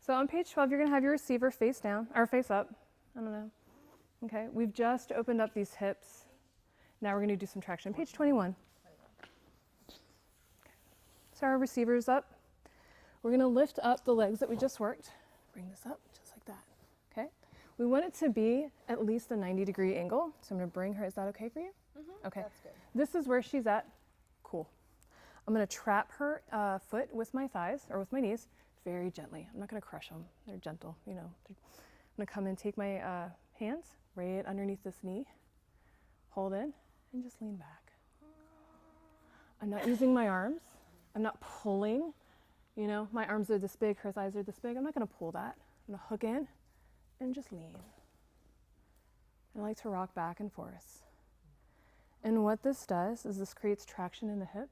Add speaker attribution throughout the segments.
Speaker 1: So on page 12, you're gonna have your receiver face down, or face up, I don't know. Okay, we've just opened up these hips. Now we're gonna do some traction. Page 21. So our receiver's up. We're gonna lift up the legs that we just worked. Bring this up, just like that, okay? We want it to be at least a 90-degree angle. So I'm gonna bring her, is that okay for you?
Speaker 2: Mm-hmm.
Speaker 1: Okay.
Speaker 2: That's good.
Speaker 1: This is where she's at. Cool. I'm gonna trap her foot with my thighs, or with my knees, very gently. I'm not gonna crush them, they're gentle, you know. I'm gonna come and take my hands right underneath this knee, hold in, and just lean back. I'm not using my arms. I'm not pulling. You know, my arms are this big, her thighs are this big. I'm not gonna pull that. I'm gonna hook in and just lean. I like to rock back and forth. And what this does is this creates traction in the hip,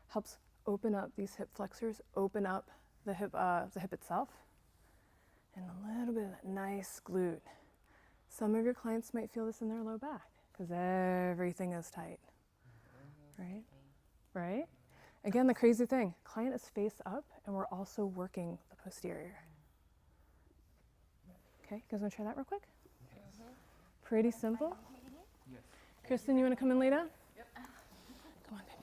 Speaker 1: helps open up these hip flexors, open up the hip itself, and a little bit of that nice glute. Some of your clients might feel this in their low back because everything is tight, right? Right? Again, the crazy thing, client is face up and we're also working the posterior. Okay, you guys wanna try that real quick?
Speaker 2: Mm-hmm.
Speaker 1: Pretty simple.
Speaker 3: Yes.
Speaker 1: Kristen, you wanna come and lay down? Yep. Come on, baby.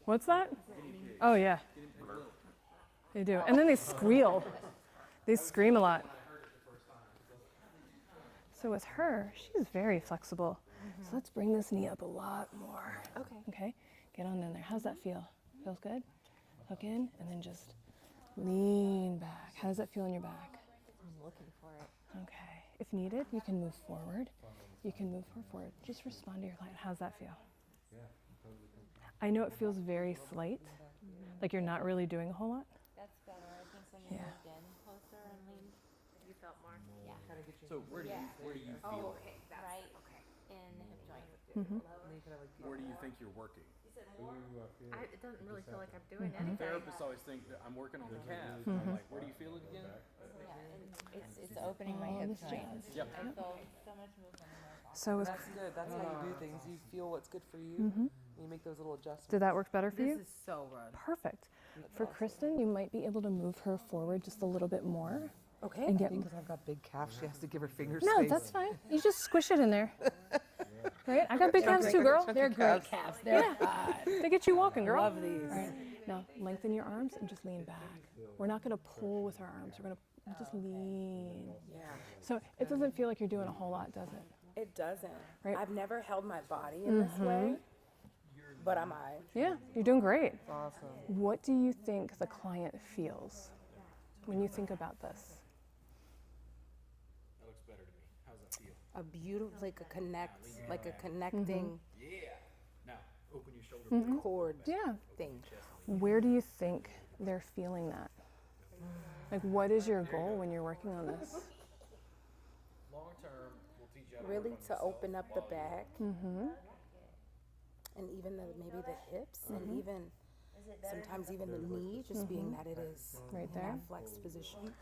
Speaker 1: What's that? Oh yeah, they do. And then they squeal. They scream a lot. So with her, she's very flexible. So let's bring this knee up a lot more.
Speaker 2: Okay.
Speaker 1: Okay, get on in there. How's that feel? Feels good? Hook in and then just lean back. How does that feel in your back?
Speaker 2: I'm looking for it.
Speaker 1: Okay, if needed, you can move forward. You can move her forward. Just respond to your client. How's that feel? I know it feels very slight, like you're not really doing a whole lot.
Speaker 2: That's better. I think when you
Speaker 1: Yeah.
Speaker 2: moved in closer and leaned, you felt more. Yeah.
Speaker 3: So where do you feel?
Speaker 2: Okay. Right. Okay. In the hip joint.
Speaker 3: Where do you think you're working?
Speaker 2: It doesn't really feel like I'm doing anything.
Speaker 3: Therapists always think that I'm working on the calf. I'm like, where do you feel it again?
Speaker 2: Yeah, it's opening my
Speaker 1: All
Speaker 2: hip
Speaker 1: this
Speaker 2: joint.
Speaker 3: Yep.
Speaker 2: I feel so much movement in my body.
Speaker 1: So with,
Speaker 4: That's good. That's how you do things. You feel what's good for you, and you make those little adjustments.
Speaker 1: did that work better for you?
Speaker 5: This is so good.
Speaker 1: Perfect. For Kristen, you might be able to move her forward just a little bit more.
Speaker 5: Okay.
Speaker 1: And get
Speaker 4: Because I've got big calves, she has to give her fingers
Speaker 1: no,
Speaker 4: space.
Speaker 1: that's fine. You just squish it in there. Right? I got big calves too, girl.
Speaker 5: They're great calves. They're
Speaker 1: They get you walking, girl.
Speaker 5: love these.
Speaker 1: All right. Now lengthen your arms and just lean back. We're not going to pull with our arms. We're going to just lean.
Speaker 5: Yeah.
Speaker 1: So it doesn't feel like you're doing a whole lot, does it?
Speaker 5: It doesn't.
Speaker 1: Right.
Speaker 5: I've never held my body in this way, but am I?
Speaker 1: Yeah, you're doing great.
Speaker 4: It's awesome.
Speaker 1: What do you think the client feels when you think about this?
Speaker 3: That looks better to me. How's that feel?
Speaker 5: A beautiful, like a connecting
Speaker 3: Yeah. Now, open your shoulder.
Speaker 5: cord
Speaker 1: Yeah.
Speaker 5: thing.
Speaker 1: Where do you think they're feeling that? Like, what is your goal when you're working on this?
Speaker 3: Long term, we'll teach you how to
Speaker 5: Really
Speaker 3: work on
Speaker 5: to
Speaker 3: the
Speaker 5: open up the back
Speaker 1: Mm-hmm.
Speaker 5: and even maybe the hips and even sometimes even the knee, just being that it is
Speaker 1: Right
Speaker 5: in
Speaker 1: there.
Speaker 5: that flexed position.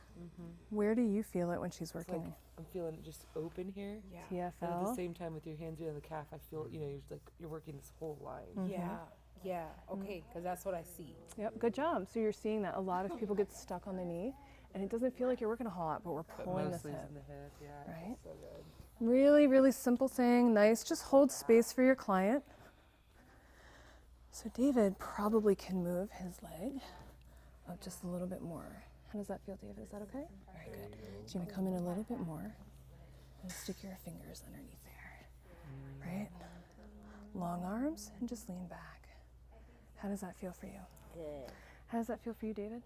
Speaker 1: Where do you feel it when she's
Speaker 4: It's
Speaker 1: working?
Speaker 4: like I'm feeling it just open here.
Speaker 5: Yeah.
Speaker 4: And at the
Speaker 1: TFL.
Speaker 4: same time, with your hands behind the calf, I feel you're just like you're working this whole line.
Speaker 5: Yeah. Yeah. Okay. Because that's what I see.
Speaker 1: Yep, good job. So you're seeing that a lot of people get stuck on the knee, and it doesn't feel like you're working a whole lot, but we're
Speaker 4: But
Speaker 1: pulling this
Speaker 4: mostly
Speaker 1: hip.
Speaker 4: it's in the hip. Yeah.
Speaker 1: Right.
Speaker 4: So good.
Speaker 1: Really, really simple thing. Nice. Just hold space for your client. So David probably can move his leg up just a little bit more. How does that feel, David? Is that okay? Very good. So you're gonna come in a little bit more and stick your fingers underneath there, right? Long arms and just lean back. How does that feel for you?
Speaker 2: Good.
Speaker 1: How does that feel for you, David?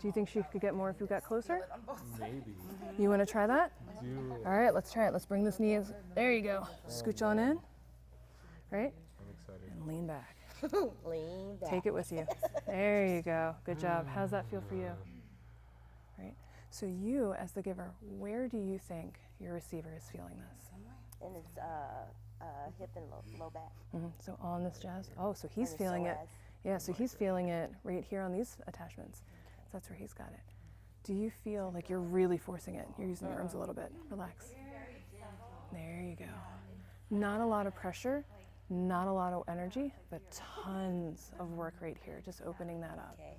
Speaker 1: Do you think she could get more if we got closer?
Speaker 3: Maybe.
Speaker 1: You wanna try that?
Speaker 3: Do
Speaker 1: All right, let's try it. Let's bring this knee in. There you go. Scooch on in, right?
Speaker 3: I'm excited.
Speaker 1: And lean back.
Speaker 2: Lean back.
Speaker 1: Take it with you. There you go. Good job. How's that feel for you? Right. So you, as the giver, where do you think your receiver is feeling this?
Speaker 2: And it's hip and low back.
Speaker 1: So on this jazz. Oh, so he's
Speaker 2: And the
Speaker 1: feeling it.
Speaker 2: psoas.
Speaker 1: Yeah, so he's feeling it right here on these attachments. So that's where he's got it. Do you feel like you're really forcing it? You're using your arms a little bit. Relax. There you go. Not a lot of pressure, not a lot of energy, but tons of work right here, just opening that up.
Speaker 2: Okay.